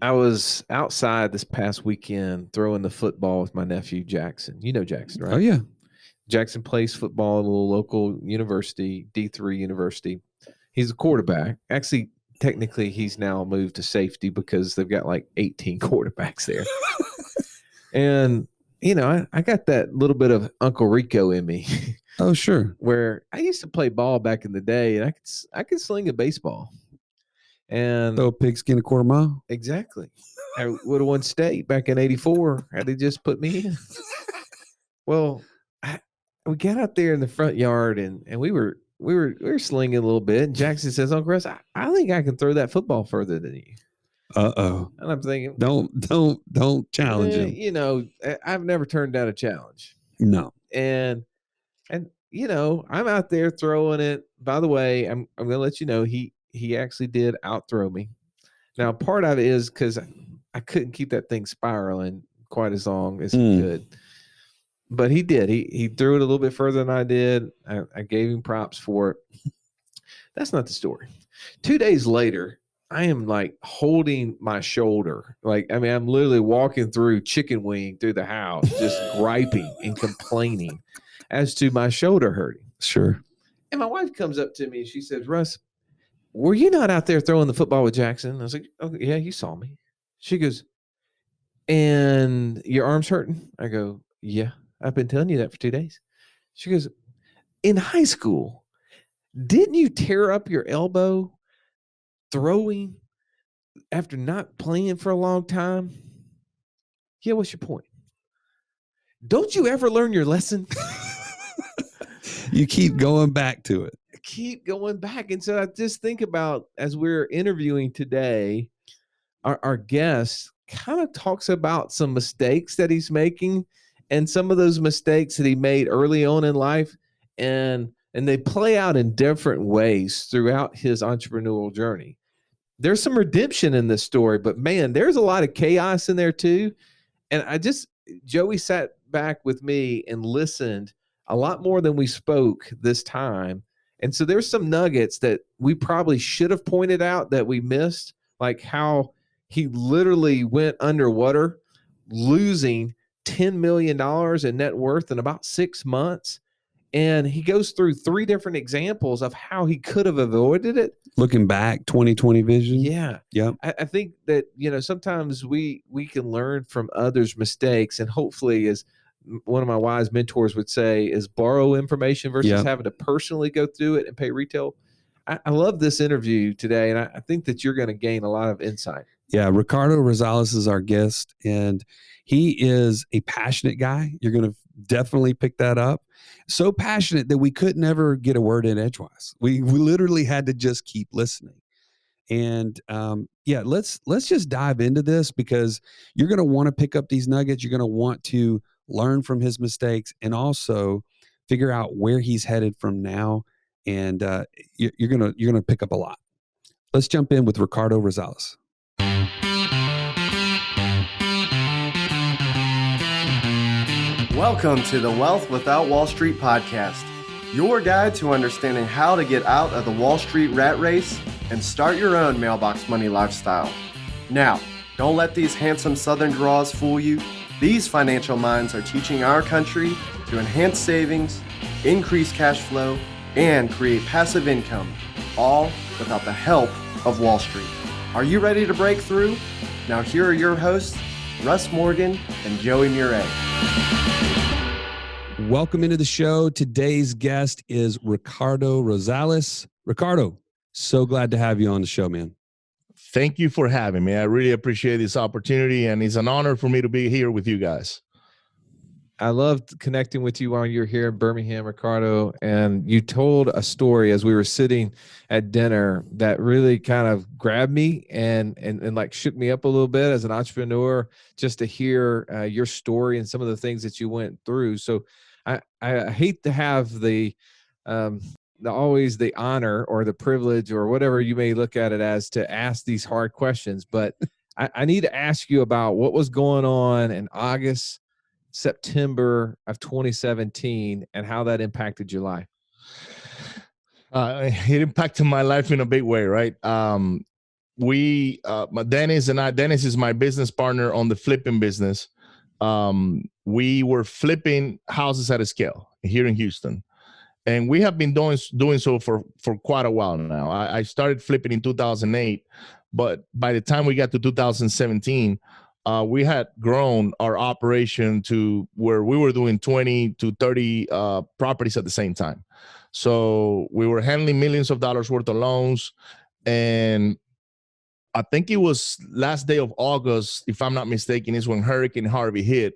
I was outside this past weekend throwing the football with my nephew Jackson. You know Jackson, Oh right? yeah. Jackson plays football at a little local university, D3 university. He's a quarterback. Actually, technically, he's now moved to safety because they've got like 18 quarterbacks there. And, I got that little bit of Uncle Rico in me Oh sure. where I used to play ball back in the day and I could sling a baseball. And Throw a pigskin a quarter mile. exactly. I would have won state back in '84 had they just put me in. Well, we got out there in the front yard and we were slinging a little bit. And Jackson says, "Uncle Russ, I think I can throw that football further than you." Uh-oh. And I'm thinking, Don't challenge him. I've never turned down a challenge. No. And I'm out there throwing it. By the way, I'm gonna let you know he actually did outthrow me. Now, part of it is because I couldn't keep that thing spiraling quite as long as he could. But he did. He threw it a little bit further than I did. I gave him props for it. That's not the story. 2 days later, I am like holding my shoulder. I'm literally walking through chicken wing through the house, just griping and complaining as to my shoulder hurting. Sure. And my wife comes up to me and she says, "Russ, were you not out there throwing the football with Jackson?" I was like, "Oh, yeah, you saw me." She goes, "And your arm's hurting?" I go, "Yeah, I've been telling you that for 2 days." She goes, "In high school, didn't you tear up your elbow throwing after not playing for a long time?" "Yeah, what's your point?" "Don't you ever learn your lesson?" You keep going back to it. Keep going back. And so I just think about, as we're interviewing today, our guest kind of talks about some mistakes that he's making and some of those mistakes that he made early on in life. And they play out in different ways throughout his entrepreneurial journey. There's some redemption in this story, but man, there's a lot of chaos in there too. And Joey sat back with me and listened a lot more than we spoke this time. And so there's some nuggets that we probably should have pointed out that we missed, like how he literally went underwater, losing $10 million in net worth in about 6 months. And he goes through 3 different examples of how he could have avoided it. Looking back, 2020 vision. Yeah. Yep. I think that, sometimes we can learn from others' mistakes, and hopefully, as one of my wise mentors would say, is borrow information versus having to personally go through it and pay retail. I love this interview today, and I think that you're going to gain a lot of insight. Yeah, Ricardo Rosales is our guest, and he is a passionate guy. You're going to definitely pick that up. So passionate that we could never get a word in edgewise. We literally had to just keep listening. And let's just dive into this, because you're going to want to pick up these nuggets. You're going to want to learn from his mistakes and also figure out where he's headed from now. And you're gonna pick up a lot. Let's jump in with Ricardo Rosales. Welcome to the Wealth Without Wall Street podcast, your guide to understanding how to get out of the Wall Street rat race and start your own mailbox money lifestyle. Now, don't let these handsome Southern draws fool you. These financial minds are teaching our country to enhance savings, increase cash flow, and create passive income, all without the help of Wall Street. Are you ready to break through? Now here are your hosts, Russ Morgan and Joey Murray. Welcome into the show. Today's guest is Ricardo Rosales. Ricardo, so glad to have you on the show, man. Thank you for having me. I really appreciate this opportunity, and it's an honor for me to be here with you guys. I loved connecting with you while you're here in Birmingham, Ricardo, and you told a story as we were sitting at dinner that really kind of grabbed me and like shook me up a little bit as an entrepreneur, just to hear your story and some of the things that you went through. So I hate to have the always the honor or the privilege or whatever you may look at it as to ask these hard questions, but I need to ask you about what was going on in September of 2017 and how that impacted your life. It impacted my life in a big way, right? Dennis and I, Dennis is my business partner on the flipping business. We were flipping houses at a scale here in Houston. And we have been doing so for quite a while now. I started flipping in 2008, but by the time we got to 2017, we had grown our operation to where we were doing 20 to 30 properties at the same time. So we were handling millions of dollars worth of loans. And I think it was last day of August, if I'm not mistaken, is when Hurricane Harvey hit.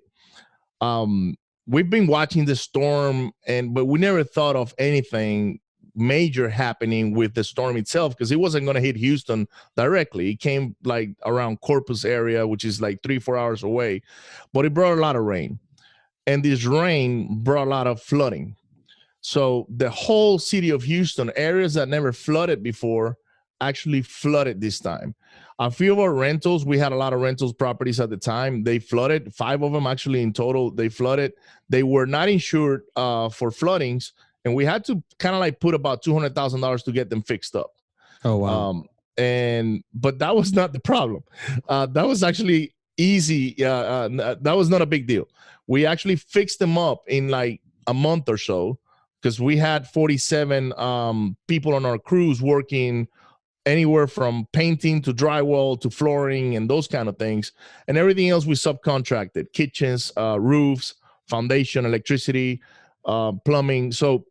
We've been watching the storm, but we never thought of anything major happening with the storm itself, because it wasn't going to hit Houston directly. It came like around Corpus area, which is like 3-4 hours away, but it brought a lot of rain, and this rain brought a lot of flooding. So the whole city of Houston, areas that never flooded before, actually flooded this time. A few of our rentals, we had a lot of rentals properties at the time. They flooded, 5 of them actually in total. They flooded. They were not insured for floodings, and we had to kind of like put about $200,000 to get them fixed up. Oh, wow. But that was not the problem. That was actually easy. That was not a big deal. We actually fixed them up in like a month or so, because we had 47 people on our crews working anywhere from painting to drywall to flooring and those kind of things. And everything else we subcontracted: kitchens, roofs, foundation, electricity, plumbing. So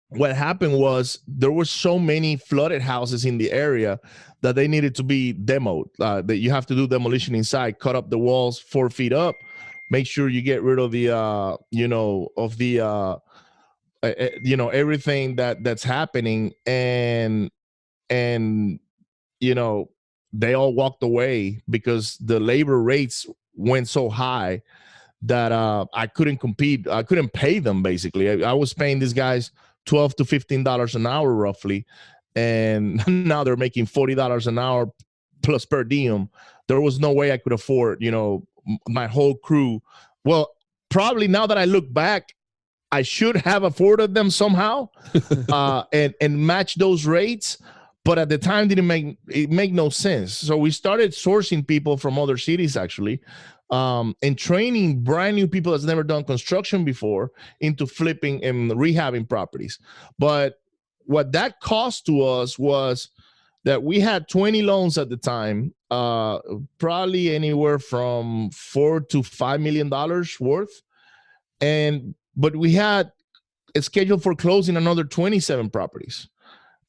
what happened was there were so many flooded houses in the area that they needed to be demoed. That you have to do demolition inside, cut up the walls 4 feet up, make sure you get rid of the, everything that's happening. And they all walked away because the labor rates went so high that I couldn't compete. I couldn't pay them, basically. I was paying these guys $12 to $15 an hour roughly, and now they're making $40 an hour plus per diem. There was no way I could afford, my whole crew. Well, probably now that I look back, I should have afforded them somehow and match those rates. But at the time, didn't make no sense. So we started sourcing people from other cities, actually, and training brand new people that's never done construction before into flipping and rehabbing properties. But what that cost to us was that we had 20 loans at the time, probably anywhere from $4 to $5 million worth. But we had a schedule for closing another 27 properties.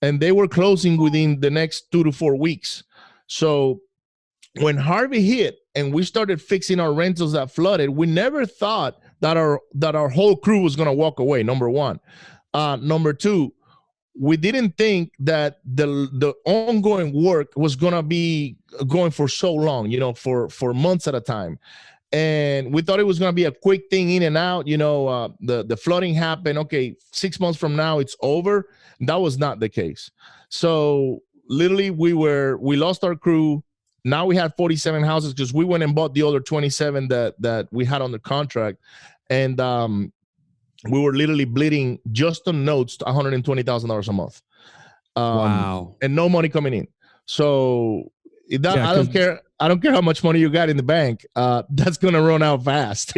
And they were closing within the next 2 to 4 weeks. So when Harvey hit and we started fixing our rentals that flooded, we never thought that our whole crew was going to walk away, number one. Number two, we didn't think that the ongoing work was going to be going for so long, for months at a time. And we thought it was going to be a quick thing in and out. The flooding happened. Okay, 6 months from now, it's over. That was not the case. So literally we lost our crew. Now we had 47 houses because we went and bought the other 27 that we had on the contract. And we were literally bleeding just on notes to $120,000 a month. Wow. And no money coming in. So I don't care. I don't care how much money you got in the bank. That's going to run out fast,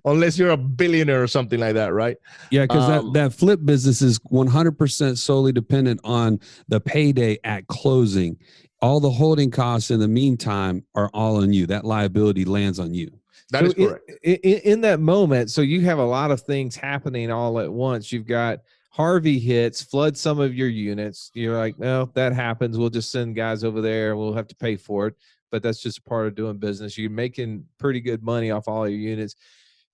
unless you're a billionaire or something like that, right? Yeah, because that flip business is 100% solely dependent on the payday at closing. All the holding costs in the meantime are all on you. That liability lands on you. That is correct. In that moment, so you have a lot of things happening all at once. You've got Harvey hits, floods some of your units. You're like, no, that happens. We'll just send guys over there. We'll have to pay for it. But that's just part of doing business. You're making pretty good money off all your units.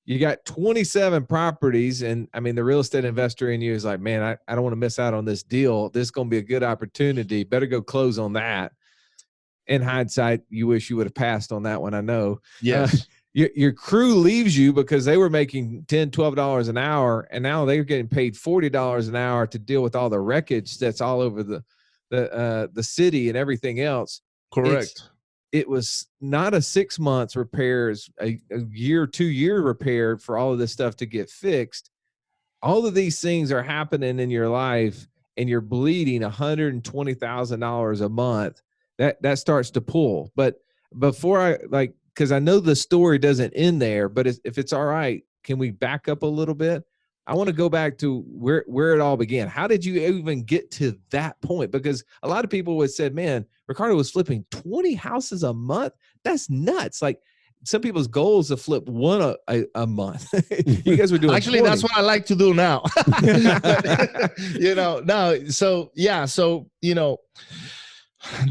You got 27 properties. And I mean, the real estate investor in you is like, man, I don't want to miss out on this deal. This is going to be a good opportunity. Better go close on that. In hindsight, you wish you would have passed on that one. I know. Yes. Your crew leaves you because they were making $10, $12 an hour. And now they're getting paid $40 an hour to deal with all the wreckage that's all over the city and everything else. Correct. It was not a 6 months repairs, a year, 2 year repair for all of this stuff to get fixed. All of these things are happening in your life and you're bleeding $120,000 a month. that starts to pull. But before I because I know the story doesn't end there, but if it's all right, can we back up a little bit? I want to go back to where it all began. How did you even get to that point? Because a lot of people would said, man, Ricardo was flipping 20 houses a month. That's nuts. Like some people's goal is to flip one a month. You guys were doing actually 20. That's what I like to do now. So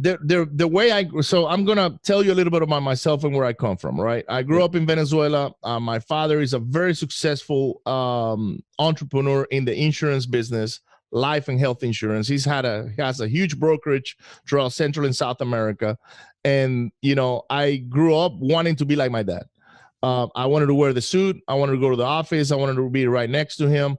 the way I'm gonna tell you a little bit about myself and where I come from. Right, I grew up in Venezuela. My father is a very successful entrepreneur in the insurance business, life and health insurance. He has a huge brokerage throughout Central and South America, and I grew up wanting to be like my dad. I wanted to wear the suit. I wanted to go to the office. I wanted to be right next to him,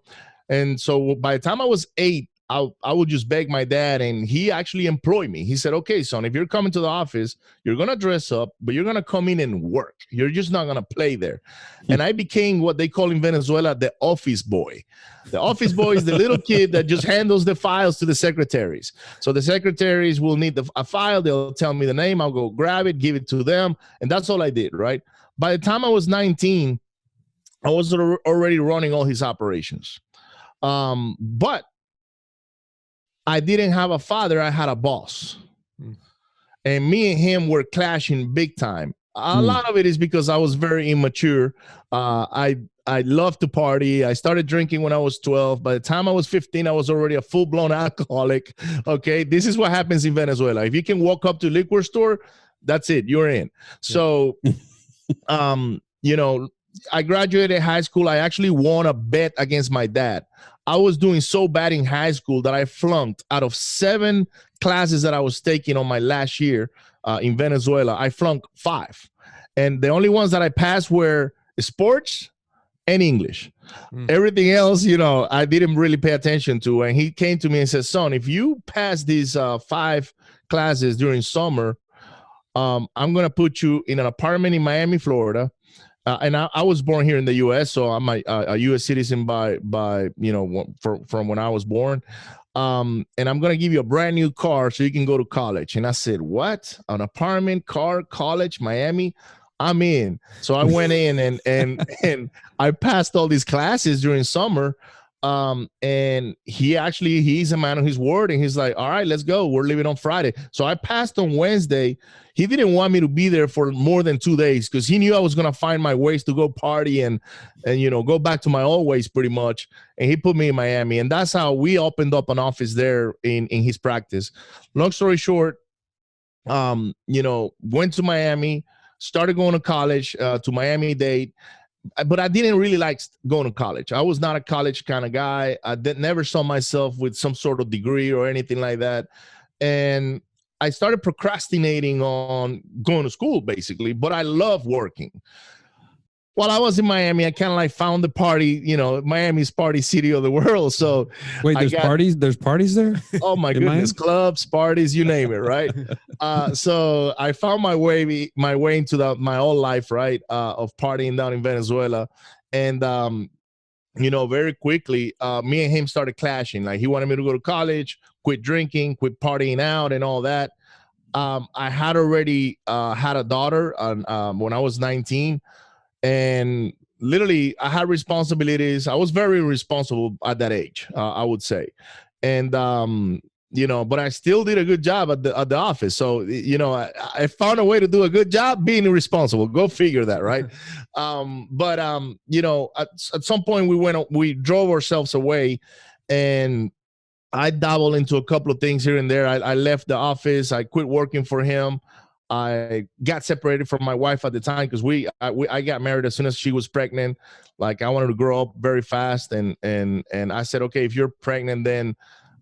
and so by the time I was 8. I would just beg my dad, and he actually employed me. He said, okay, son, if you're coming to the office, you're going to dress up, but you're going to come in and work. You're just not going to play there. And I became what they call in Venezuela the office boy. The office boy is the little kid that just handles the files to the secretaries. So the secretaries will need a file. They'll tell me the name. I'll go grab it, give it to them. And that's all I did, right? By the time I was 19, I was already running all his operations. But I didn't have a father. I had a boss. And me and him were clashing big time. A lot of it is because I was very immature. I loved to party. I started drinking when I was 12. By the time I was 15, I was already a full-blown alcoholic. Okay, this is what happens in Venezuela. If you can walk up to a liquor store, that's it. You're in. So, I graduated high school. I actually won a bet against my dad. I was doing so bad in high school that I flunked out of 7 classes that I was taking on my last year in Venezuela. I flunked 5. And the only ones that I passed were sports and English. Everything else, I didn't really pay attention to. And he came to me and said, son, if you pass these 5 classes during summer, I'm going to put you in an apartment in Miami, Florida. And I was born here in the U.S., so I'm a U.S. citizen by from when I was born. And I'm going to give you a brand new car so you can go to college. And I said, what? An apartment, car, college, Miami? I'm in. So I went in and I passed all these classes during summer. And he's a man of his word. And he's like, all right, let's go. We're leaving on Friday. So I passed on Wednesday. He didn't want me to be there for more than 2 days because he knew I was going to find my ways to go party and go back to my old ways pretty much. And he put me in Miami. And that's how we opened up an office there in his practice. Long story short, went to Miami, started going to college, to Miami-Dade. But I didn't really like going to college. I was not a college kind of guy. I never saw myself with some sort of degree or anything like that. And I started procrastinating on going to school, basically. But I love working. While I was in Miami, I kind of like found the party, Miami's party city of the world. So wait, parties? There's parties there? Oh my goodness, clubs, parties, you name it, right? So I found my way into my whole life, right, of partying down in Venezuela. And very quickly, me and him started clashing. Like he wanted me to go to college, quit drinking, quit partying out and all that. I had already had a daughter when I was 19. And literally, I had responsibilities. I was very responsible at that age, I would say. And, but I still did a good job at the office. So, I found a way to do a good job being irresponsible. Go figure that, right? But at some point we drove ourselves away, and I dabbled into a couple of things here and there. I left the office. I quit working for him. I got separated from my wife at the time because I got married as soon as she was pregnant. Like I wanted to grow up very fast, and I said, okay, if you're pregnant, then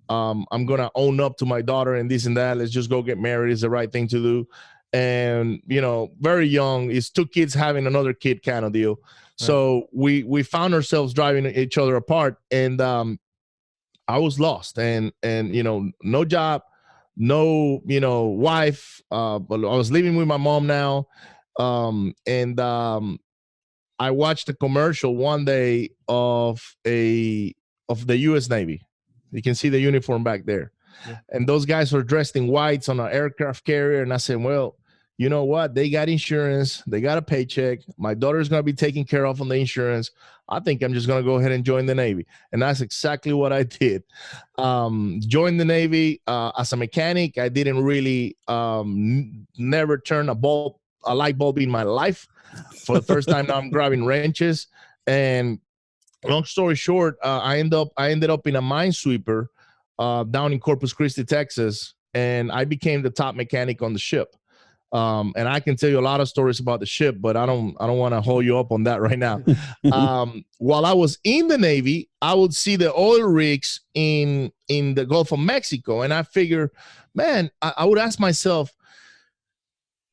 I'm gonna own up to my daughter and this and that. Let's just go get married. It's the right thing to do. And very young, it's 2 kids having another kid kind of deal. Right. So we found ourselves driving each other apart, and I was lost, and no job. No, wife, but I was living with my mom now. And I watched a commercial one day of the U.S. Navy. You can see the uniform back there. Yeah. And those guys were dressed in whites on an aircraft carrier. And I said, well, you know what? They got insurance. They got a paycheck. My daughter's going to be taken care of on the insurance. I think I'm just going to go ahead and join the Navy. And that's exactly what I did. Joined the Navy as a mechanic. I didn't really never turn a light bulb in my life. For the first time now I'm grabbing wrenches. And long story short, I ended up in a minesweeper down in Corpus Christi, Texas. And I became the top mechanic on the ship. And I can tell you a lot of stories about the ship, but I don't want to hold you up on that right now. While I was in the Navy, I would see the oil rigs in the Gulf of Mexico. And I figure, man, I would ask myself,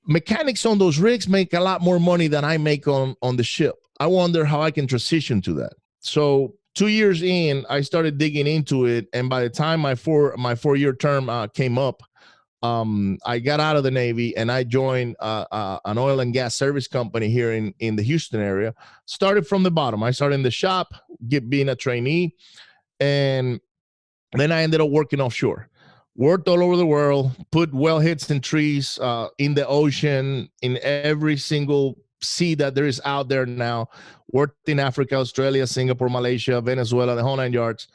mechanics on those rigs make a lot more money than I make on the ship. I wonder how I can transition to that. So 2 years in, I started digging into it. And by the time my 4-year term came up, I got out of the Navy and I joined an oil and gas service company here in the Houston area. Started from the bottom. I started in the shop, being a trainee, and then I ended up working offshore. Worked all over the world, put well hits and trees in the ocean, in every single sea that there is out there now. Worked in Africa, Australia, Singapore, Malaysia, Venezuela, the whole 9 yards.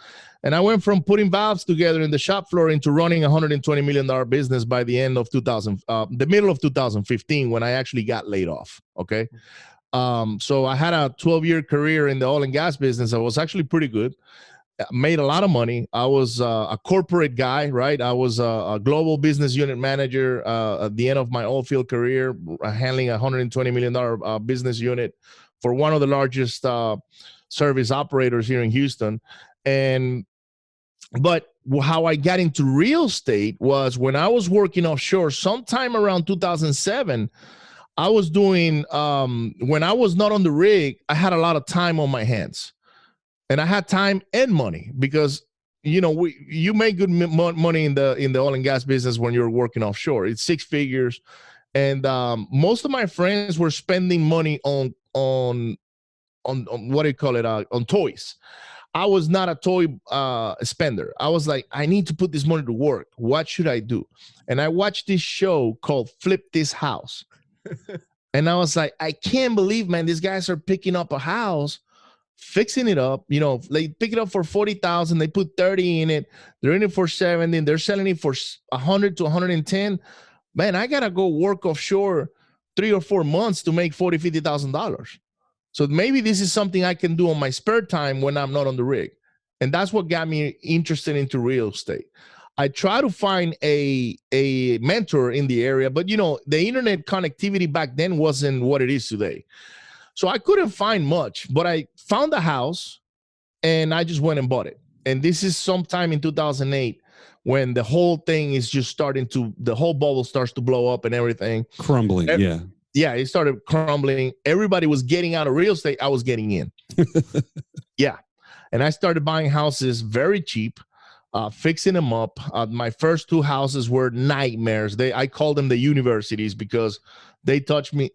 And I went from putting valves together in the shop floor into running a $120 million business by the end of the middle of 2015, when I actually got laid off. Okay. So I had a 12-year career in the oil and gas business. I was actually pretty good. Made a lot of money. I was a corporate guy, right? I was a global business unit manager at the end of my oil field career, handling a $120 million business unit for one of the largest service operators here in Houston. But how I got into real estate was when I was working offshore, sometime around 2007. I was doing, when I was not on the rig, I had a lot of time on my hands. And I had time and money because, you make good money in the oil and gas business when you're working offshore. It's 6 figures. And most of my friends were spending money on what do you call it? On toys. I was not a toy spender. I was like, I need to put this money to work. What should I do? And I watched this show called Flip This House. And I was like, I can't believe, man, these guys are picking up a house, fixing it up. They pick it up for $40,000. They put 30 in it. They're in it for 70. They're selling it for 100 to 110. Man, I got to go work offshore 3 or 4 months to make $40,000, $50,000. So maybe this is something I can do on my spare time when I'm not on the rig. And that's what got me interested into real estate. I try to find a mentor in the area, but the internet connectivity back then wasn't what it is today. So I couldn't find much, but I found a house and I just went and bought it. And this is sometime in 2008 when the whole thing is just the whole bubble starts to blow up and everything. Crumbling, yeah. Yeah, it started crumbling. Everybody was getting out of real estate. I was getting in. Yeah. And I started buying houses very cheap, fixing them up. My first 2 houses were nightmares. I call them the universities because they taught me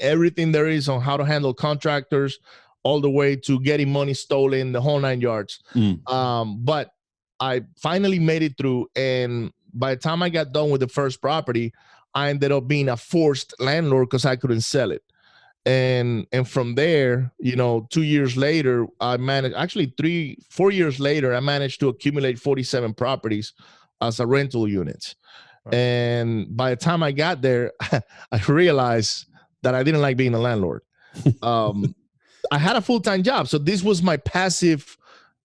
everything there is on how to handle contractors, all the way to getting money stolen, the whole 9 yards. But I finally made it through. And by the time I got done with the first property, I ended up being a forced landlord because I couldn't sell it. And from there, 2 years later, I managed, actually 4 years later, I managed to accumulate 47 properties as a rental units. Right. And by the time I got there, I realized that I didn't like being a landlord. I had a full-time job. So this was my passive,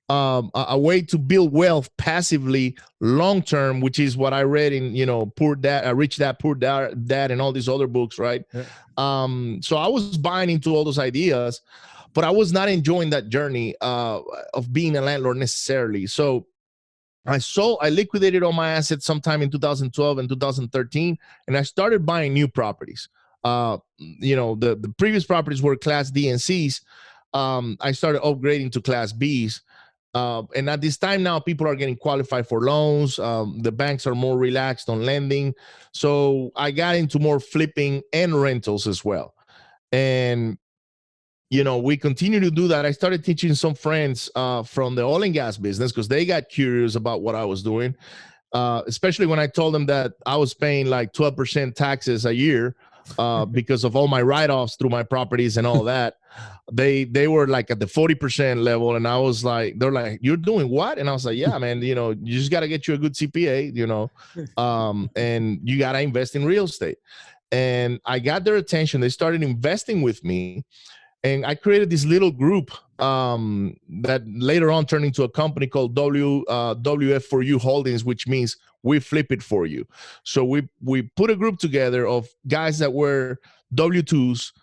a way to build wealth passively long-term, which is what I read in, Poor Dad, Rich Dad, Poor Dad, and all these other books, right? Yeah. So I was buying into all those ideas, but I was not enjoying that journey of being a landlord necessarily. So I liquidated all my assets sometime in 2012 and 2013, and I started buying new properties. The previous properties were Class D and C's. I started upgrading to Class B's. And at this time now, people are getting qualified for loans. The banks are more relaxed on lending. So I got into more flipping and rentals as well. And, we continue to do that. I started teaching some friends from the oil and gas business because they got curious about what I was doing. especially when I told them that I was paying like 12% taxes a year because of all my write-offs through my properties and all that. They were like at the 40% level, and I was like, they're like, "You're doing what?" And I was like, "Yeah, man, you know, you just got to get you a good CPA, you know, and you got to invest in real estate." And I got their attention. They started investing with me, and I created this little group that later on turned into a company called WF4U Holdings, which means we flip it for you. So we put a group together of guys that were W-2s,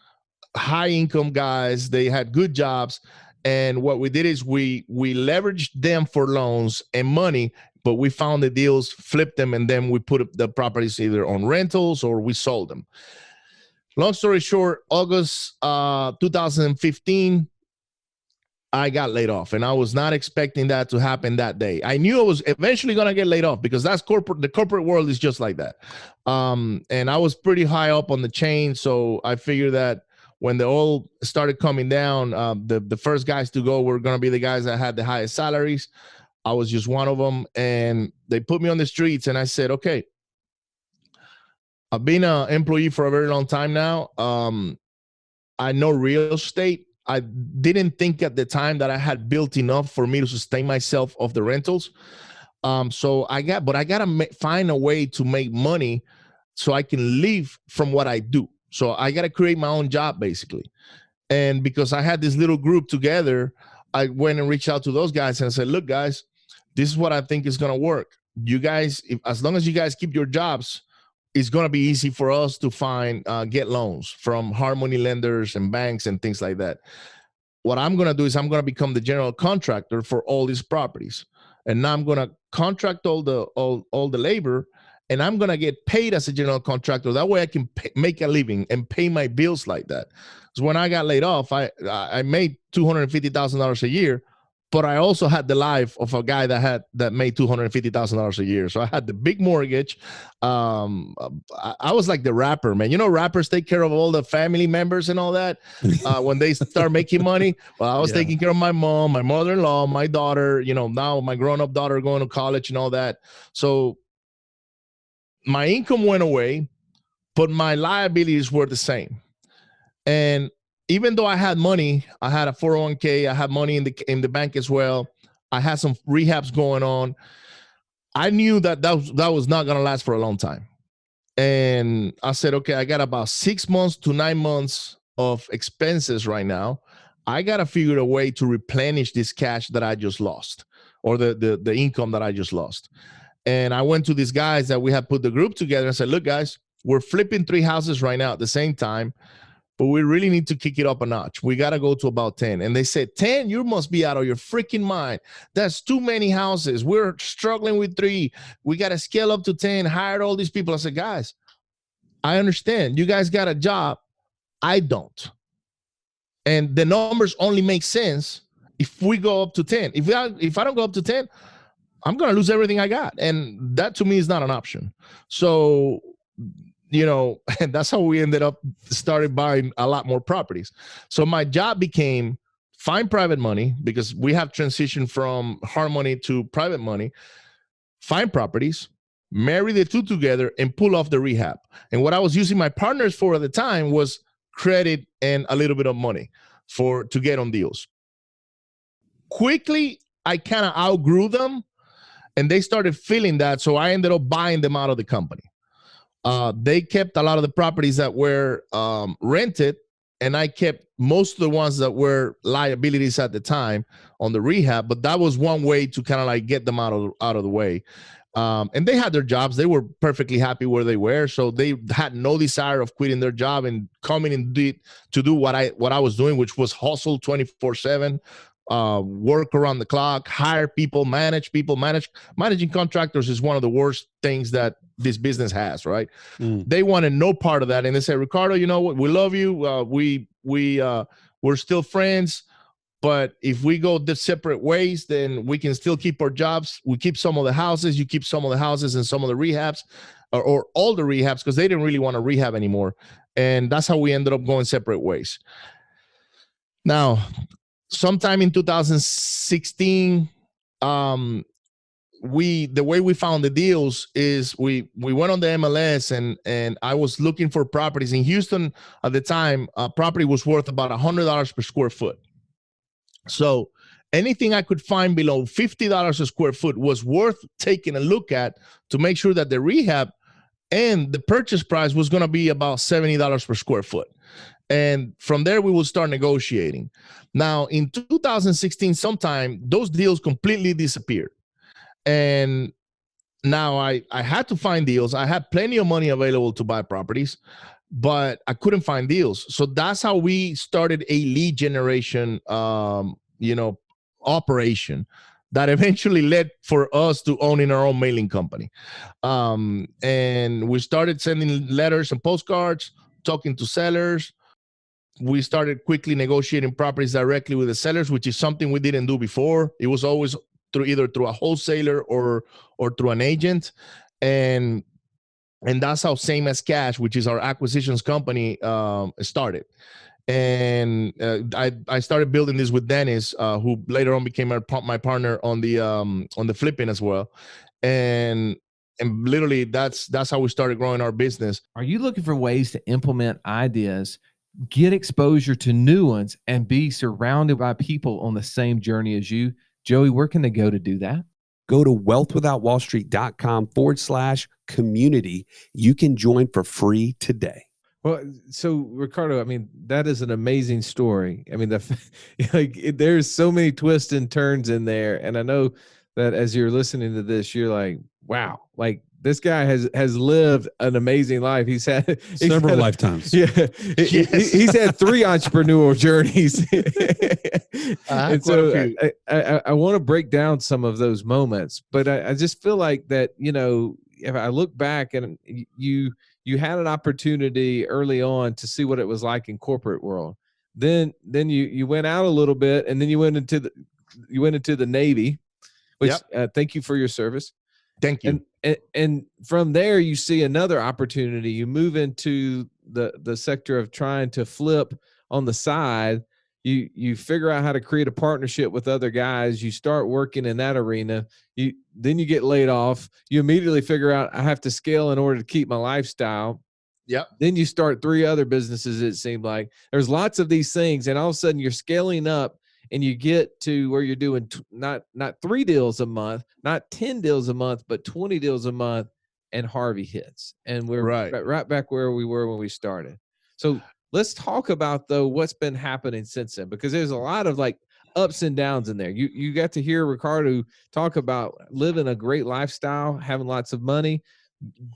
high income guys. They had good jobs, and what we did is we leveraged them for loans and money, but we found the deals, flipped them, and then we put the properties either on rentals or we sold them. Long story short, August 2015, I got laid off, and I was not expecting that to happen that day. I knew I was eventually going to get laid off because that's corporate. The corporate world is just like that. And I was pretty high up on the chain, so I figured that when the oil started coming down, the first guys to go were going to be the guys that had the highest salaries. I was just one of them, and they put me on the streets, and I said, okay, I've been an employee for a very long time now. I know real estate. I didn't think at the time that I had built enough for me to sustain myself off the rentals. So I got to find a way to make money so I can live from what I do. So I got to create my own job, basically. And because I had this little group together, I went and reached out to those guys and I said, look, guys, this is what I think is going to work. You guys, as long as you guys keep your jobs, it's going to be easy for us to get loans from Harmony lenders and banks and things like that. What I'm going to do is I'm going to become the general contractor for all these properties. And now I'm going to contract all the labor, and I'm going to get paid as a general contractor. That way I can make a living and pay my bills like that. Because when I got laid off, I made $250,000 a year, but I also had the life of a guy that made $250,000 a year. So I had the big mortgage. I was like the rapper, man. You know, rappers take care of all the family members and all that when they start making money. Well, I was taking care of my mom, my mother-in-law, my daughter, you know, now my grown-up daughter going to college and all that. So my income went away, but my liabilities were the same. And even though I had money, I had a 401k, I had money in the bank as well. I had some rehabs going on. I knew that was not going to last for a long time. And I said, okay, I got about 6 months to 9 months of expenses right now. I got to figure a way to replenish this cash that I just lost, or the income that I just lost. And I went to these guys that we had put the group together and said, look, guys, we're flipping 3 houses right now at the same time, but we really need to kick it up a notch. We got to go to about 10. And they said, 10? You must be out of your freaking mind. That's too many houses. We're struggling with 3. We got to scale up to 10, hired all these people. I said, guys, I understand. You guys got a job. I don't. And the numbers only make sense if we go up to 10. If I don't go up to 10, I'm going to lose everything I got. And that to me is not an option. So, you know, and that's how we ended up started buying a lot more properties. So my job became find private money, because we have transitioned from hard money to private money, find properties, marry the two together, and pull off the rehab. And what I was using my partners for at the time was credit and a little bit of money to get on deals. Quickly, I kind of outgrew them, and they started feeling that. So I ended up buying them out of the company. They kept a lot of the properties that were rented, and I kept most of the ones that were liabilities at the time on the rehab. But that was one way to kind of like get them out of the way. And they had their jobs. They were perfectly happy where they were. So they had no desire of quitting their job and coming and to do what I was doing, which was hustle 24/7. Work around the clock, hire people, manage people. Managing contractors is one of the worst things that this business has, right? They wanted no part of that. And they said, Ricardo, you know what? We love you. We're still friends. But if we go the separate ways, then we can still keep our jobs. We keep some of the houses. You keep some of the houses and some of the rehabs, or all the rehabs, because they didn't really want to rehab anymore. And that's how we ended up going separate ways. Now, sometime in 2016, the way we found the deals is we went on the MLS, and I was looking for properties in Houston at the time. A property was worth about $100 per square foot. So anything I could find below $50 a square foot was worth taking a look at to make sure that the rehab and the purchase price was going to be about $70 per square foot. And from there, we will start negotiating. Now, in 2016, sometime, those deals completely disappeared. And now I had to find deals. I had plenty of money available to buy properties, but I couldn't find deals. So that's how we started a lead generation, operation that eventually led for us to owning our own mailing company. And we started sending letters and postcards, talking to sellers. We started quickly negotiating properties directly with the sellers, which is something we didn't do before. It was always either through a wholesaler or through an agent. And that's how Same as Cash, which is our acquisitions company, started. And I started building this with Dennis, who later on became my partner on the flipping as well. And literally that's how we started growing our business. Are you looking for ways to implement ideas, get exposure to new ones, and be surrounded by people on the same journey as you? Joey, where can they go to do that? Go to wealthwithoutwallstreet.com/community. You can join for free today. Well, so Ricardo, I mean, that is an amazing story. I mean, there's so many twists and turns in there. And I know that as you're listening to this, you're like, wow, like this guy has lived an amazing life. He's had several lifetimes. Yeah. Yes. He's had 3 entrepreneurial journeys. And so I want to break down some of those moments, but I just feel like that, if I look back and you had an opportunity early on to see what it was like in corporate world. Then you went out a little bit, and then you went into the Navy, which thank you for your service. Thank you. And from there, you see another opportunity. You move into the sector of trying to flip on the side. You figure out how to create a partnership with other guys. You start working in that arena. Then you get laid off. You immediately figure out I have to scale in order to keep my lifestyle. Yep. Then you start 3 other businesses. It seemed like there's lots of these things, and all of a sudden you're scaling up. And you get to where you're doing not 3 deals a month, not 10 deals a month, but 20 deals a month, and Harvey hits. And we're right back where we were when we started. So let's talk about, though, what's been happening since then, because there's a lot of like ups and downs in there. You got to hear Ricardo talk about living a great lifestyle, having lots of money,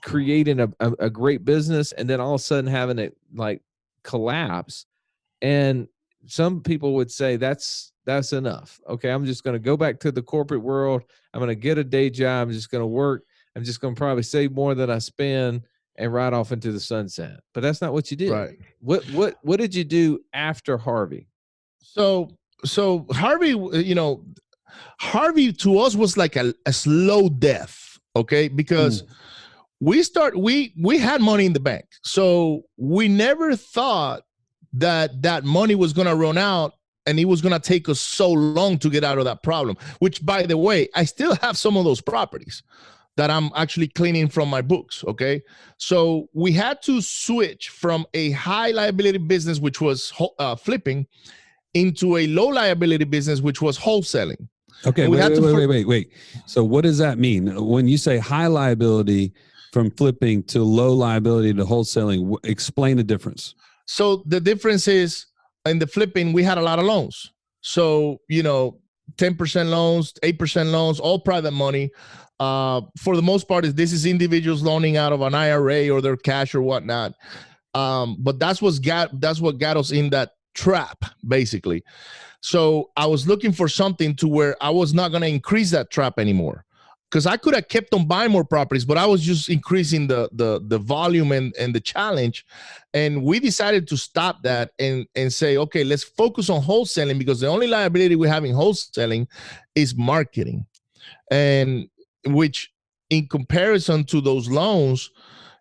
creating a great business, and then all of a sudden having it like collapse. And some people would say that's enough. Okay, I'm just going to go back to the corporate world. I'm going to get a day job. I'm just going to work. I'm just going to probably save more than I spend and ride off into the sunset. But that's not what you did. Right. What did you do after Harvey? So Harvey, Harvey to us was like a slow death. Okay, because we had money in the bank, so we never thought that money was going to run out and it was going to take us so long to get out of that problem, which, by the way, I still have some of those properties that I'm actually cleaning from my books. Okay. So we had to switch from a high liability business, which was flipping, into a low liability business, which was wholesaling. Okay. Wait. So what does that mean? When you say high liability from flipping to low liability to wholesaling, explain the difference. So the difference is, in the flipping, we had a lot of loans. So, 10% loans, 8% loans, all private money. For the most part, this is individuals loaning out of an IRA or their cash or whatnot. But that's what got us in that trap, basically. So I was looking for something to where I was not going to increase that trap anymore, because I could have kept on buying more properties, but I was just increasing the volume and the challenge. And we decided to stop that and say, okay, let's focus on wholesaling, because the only liability we have in wholesaling is marketing, and which in comparison to those loans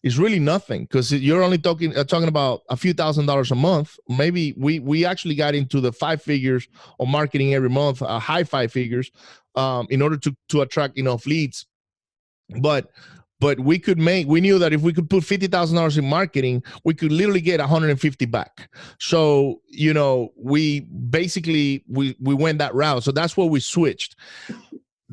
is really nothing, because you're only talking about a few $1,000s a month. Maybe we actually got into the 5 figures of marketing every month, high 5 figures in order to attract enough leads. But we knew that if we could put $50,000 in marketing, we could literally get 150 back. So, we basically, we went that route. So that's what we switched.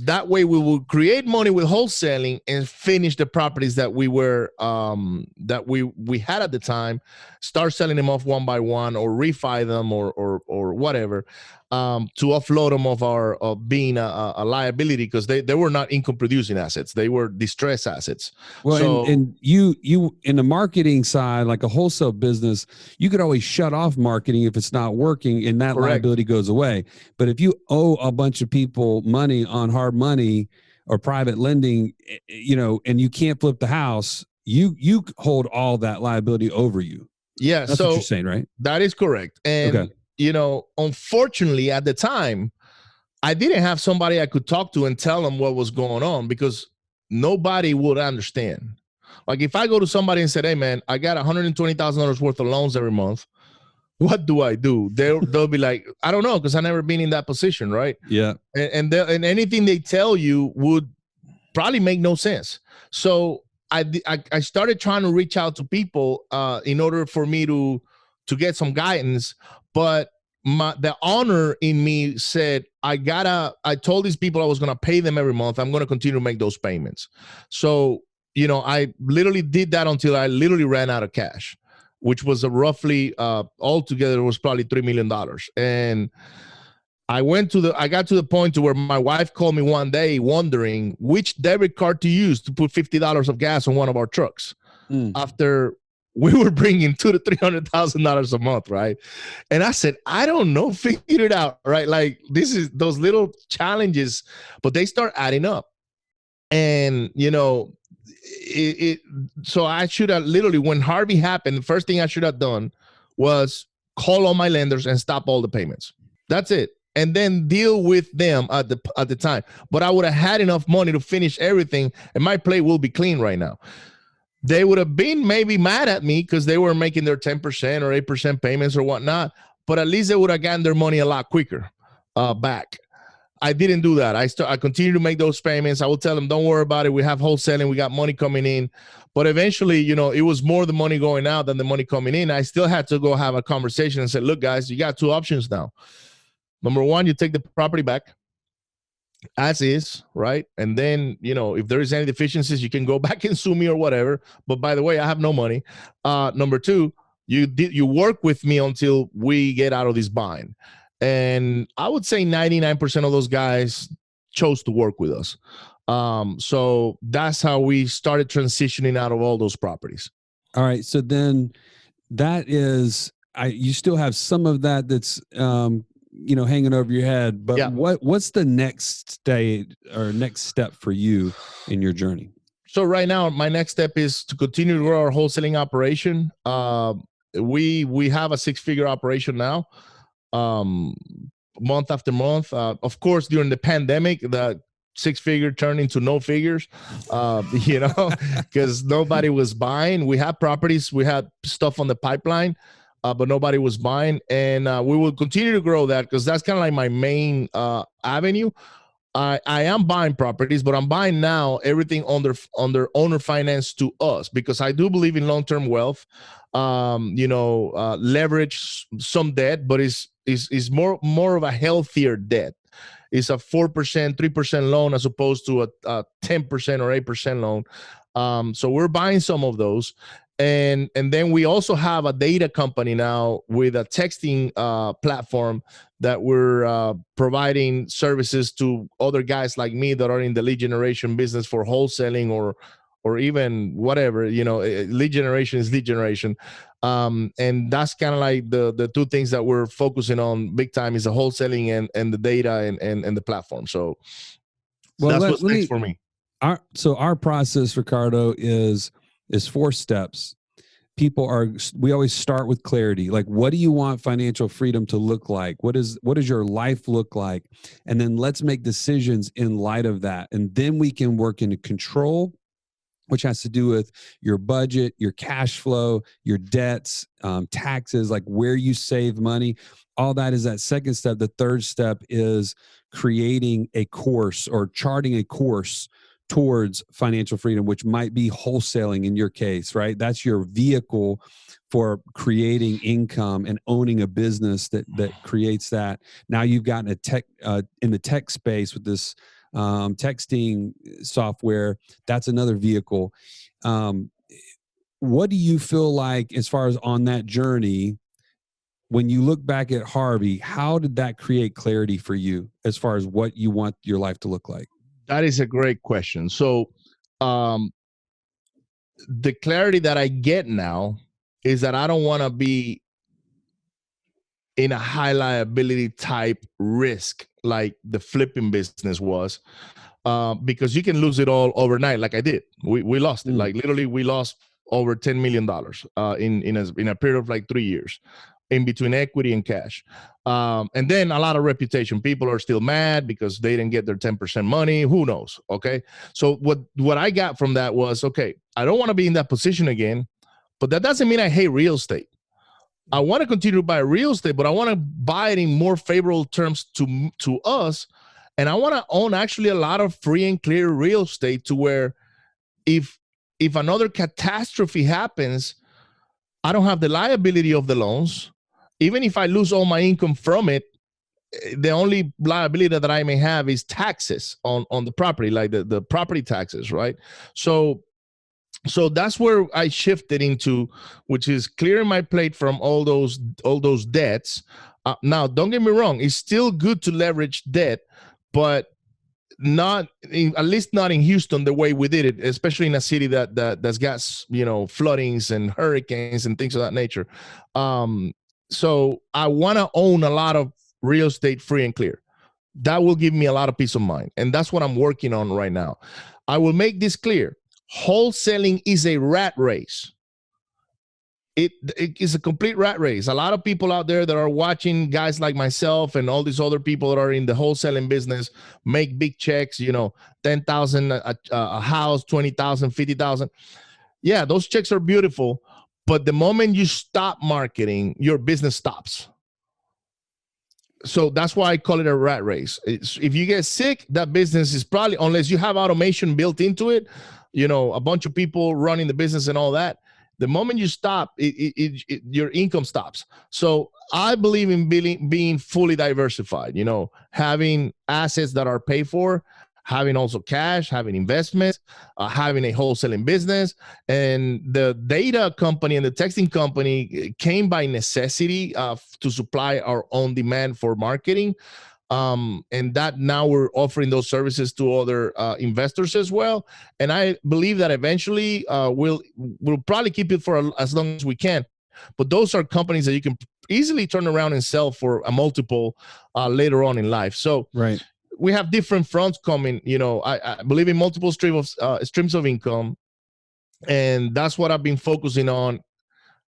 That way we will create money with wholesaling and finish the properties that we were, that we had at the time, start selling them off one by one or refi them or whatever, to offload them of being a liability, because they were not income producing assets. They were distress assets. Well, so, and you in the marketing side, like a wholesale business, you could always shut off marketing if it's not working, and that Correct. liability goes away. But if you owe a bunch of people money on hard money or private lending, and you can't flip the house, you hold all that liability over you. Yeah, that's so what you're saying, right? That is correct. And okay. Unfortunately, at the time, I didn't have somebody I could talk to and tell them what was going on, because nobody would understand. Like if I go to somebody and said, "Hey, man, I got $120,000 worth of loans every month. What do I do?" They'll be like, "I don't know, because I've never been in that position," right? Yeah. And anything they tell you would probably make no sense. So I started trying to reach out to people in order for me to get some guidance. But the honor in me said, I told these people I was going to pay them every month. I'm going to continue to make those payments. So, I literally did that until I literally ran out of cash, which was roughly altogether was probably $3 million. And I got to the point to where my wife called me one day wondering which debit card to use to put $50 of gas on one of our trucks after we were bringing $200,000 to $300,000 a month, right? And I said, I don't know, figure it out, right? Like this is those little challenges, but they start adding up. And, so I should have literally, when Harvey happened, the first thing I should have done was call all my lenders and stop all the payments. That's it. And then deal with them at the time. But I would have had enough money to finish everything, and my plate will be clean right now. They would have been maybe mad at me because they were making their 10% or 8% payments or whatnot, but at least they would have gotten their money a lot quicker back. I didn't do that. I continued to make those payments. I will tell them, don't worry about it. We have wholesaling. We got money coming in. But eventually, it was more the money going out than the money coming in. I still had to go have a conversation and say, look, guys, you got two options now. Number one, you take the property back as is, right? And then, if there is any deficiencies, you can go back and sue me or whatever. But by the way, I have no money. Number two, you work with me until we get out of this bind. And I would say 99% of those guys chose to work with us. So that's how we started transitioning out of all those properties. All right. So then that is, you still have some of that's, hanging over your head, but yeah. What's the next stage or next step for you in your journey? So right now, my next step is to continue to grow our wholesaling operation. We have a 6-figure operation now, month after month. Of course, during the pandemic, the 6-figure turned into no figures, because nobody was buying. We had properties, we had stuff on the pipeline, but nobody was buying. And we will continue to grow that, because that's kind of like my main avenue. I am buying properties, but I'm buying now everything under owner finance to us, because I do believe in long-term wealth. Leverage some debt, but is more of a healthier debt. It's a 4%, 3% loan as opposed to a 10% or 8% loan. So we're buying some of those. And then we also have a data company now with a texting platform that we're providing services to other guys like me that are in the lead generation business for wholesaling or even whatever. Lead generation is lead generation. And that's kind of like the two things that we're focusing on big time is the wholesaling and the data and the platform. So that's what's next for me. Our process, Ricardo, is 4 steps. We always start with clarity. Like, what do you want financial freedom to look like? What does your life look like? And then let's make decisions in light of that. And then we can work into control which has to do with your budget, your cash flow, your debts, taxes, like where you save money. All that is that second step. The third step is creating a course or charting a course towards financial freedom, which might be wholesaling in your case, right? That's your vehicle for creating income and owning a business that creates that. Now you've gotten a tech in the tech space with this texting software. That's another vehicle. What do you feel like as far as on that journey, when you look back at Harvey, how did that create clarity for you as far as what you want your life to look like? That is a great question. So the clarity that I get now is that I don't want to be in a high liability type risk like the flipping business was, because you can lose it all overnight, like I did. We lost it. Like literally, we lost over $10 million in a period of like 3 years, in between equity and cash. And then a lot of reputation. People are still mad because they didn't get their 10% money. Who knows? Okay. So what I got from that was, okay, I don't want to be in that position again, but that doesn't mean I hate real estate. I want to continue to buy real estate, but I want to buy it in more favorable terms to us. And I want to own actually a lot of free and clear real estate to where if another catastrophe happens, I don't have the liability of the loans. Even if I lose all my income from it, the only liability that I may have is taxes on the property, like the property taxes, right? So that's where I shifted into, which is clearing my plate from all those debts. Now, don't get me wrong; it's still good to leverage debt, but at least not in Houston the way we did it, especially in a city that's got floodings and hurricanes and things of that nature. So I want to own a lot of real estate free and clear. That will give me a lot of peace of mind, and that's what I'm working on right now. I will make this clear. Wholesaling is a rat race. It is a complete rat race. A lot of people out there that are watching guys like myself and all these other people that are in the wholesaling business make big checks, $10,000 a house, $20,000, $50,000. Yeah, those checks are beautiful. But the moment you stop marketing, your business stops. So that's why I call it a rat race. If you get sick, that business is probably, unless you have automation built into it, a bunch of people running the business and all that, the moment you stop, your income stops. So I believe in being fully diversified, having assets that are paid for, having also cash, having investments, having a wholesaling business. And the data company and the texting company came by necessity to supply our own demand for marketing. And that now we're offering those services to other investors as well. And I believe that eventually we'll probably keep it for as long as we can. But those are companies that you can easily turn around and sell for a multiple later on in life. So right. We have different fronts coming. I believe in multiple streams of income, and that's what I've been focusing on.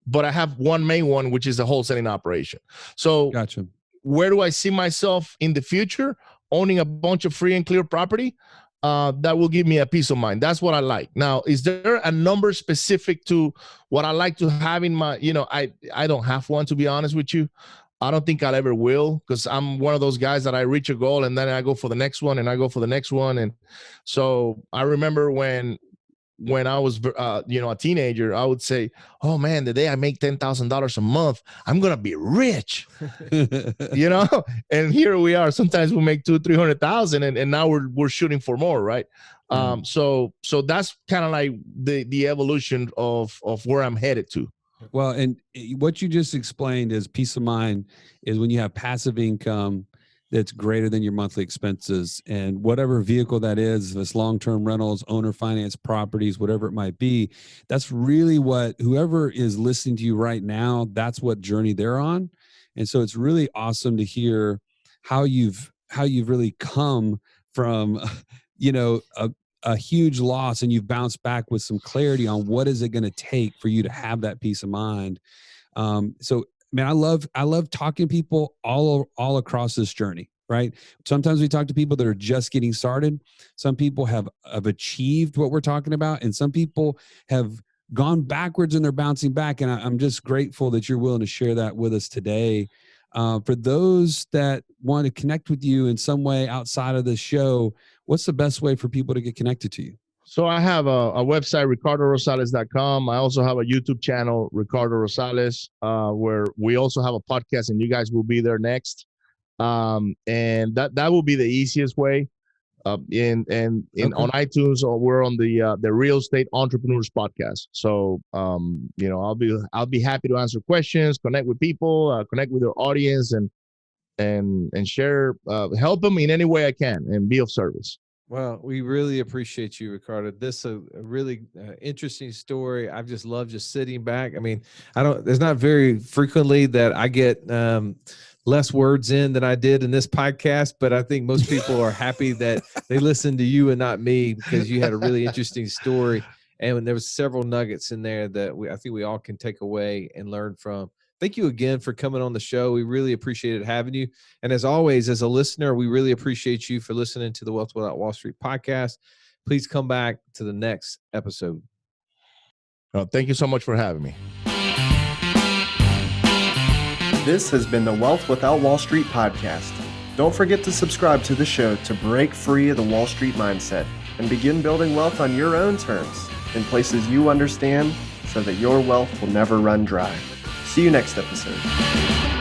But I have one main one, which is the wholesaling operation. So gotcha. Where do I see myself in the future? Owning a bunch of free and clear property that will give me a peace of mind. That's what I like. Now, is there a number specific to what I like to have in my, I don't have one, to be honest with you. I don't think I'll ever will, because I'm one of those guys that I reach a goal and then I go for the next one and I go for the next one. And so I remember when I was, a teenager, I would say, oh man, the day I make $10,000 a month, I'm going to be rich, and here we are. Sometimes we make $200,000-$300,000 and now we're shooting for more. Right. So that's kind of like the evolution of where I'm headed to. Well, and what you just explained is peace of mind is when you have passive income that's greater than your monthly expenses, and whatever vehicle that is, if it's long-term rentals, owner finance properties, whatever it might be, that's really what whoever is listening to you right now, that's what journey they're on. And so it's really awesome to hear how you've really come from, a huge loss, and you've bounced back with some clarity on what is it going to take for you to have that peace of mind. So man, I love talking to people all across this journey. right? Sometimes we talk to people that are just getting started. Some people have achieved what we're talking about, and some people have gone backwards and they're bouncing back. And I'm just grateful that you're willing to share that with us today. For those that want to connect with you in some way outside of the show, what's the best way for people to get connected to you? So I have a website, ricardorosales.com. I also have a YouTube channel, Ricardo Rosales, where we also have a podcast, and you guys will be there next. And that will be the easiest way. On iTunes, or we're on the Real Estate Entrepreneurs Podcast. So I'll be happy to answer questions, connect with people, connect with our audience, and share, help them in any way I can, and be of service. Well, we really appreciate you, Ricardo. This is a really interesting story. I've just loved just sitting back. I mean, there's not very frequently that I get less words in than I did in this podcast, but I think most people are happy that they listened to you and not me, because you had a really interesting story. And there was several nuggets in there that I think we all can take away and learn from. Thank you again for coming on the show. We really appreciated having you. And as always, as a listener, we really appreciate you for listening to the Wealth Without Wall Street podcast. Please come back to the next episode. Thank you so much for having me. This has been the Wealth Without Wall Street podcast. Don't forget to subscribe to the show to break free of the Wall Street mindset and begin building wealth on your own terms in places you understand, so that your wealth will never run dry. See you next episode.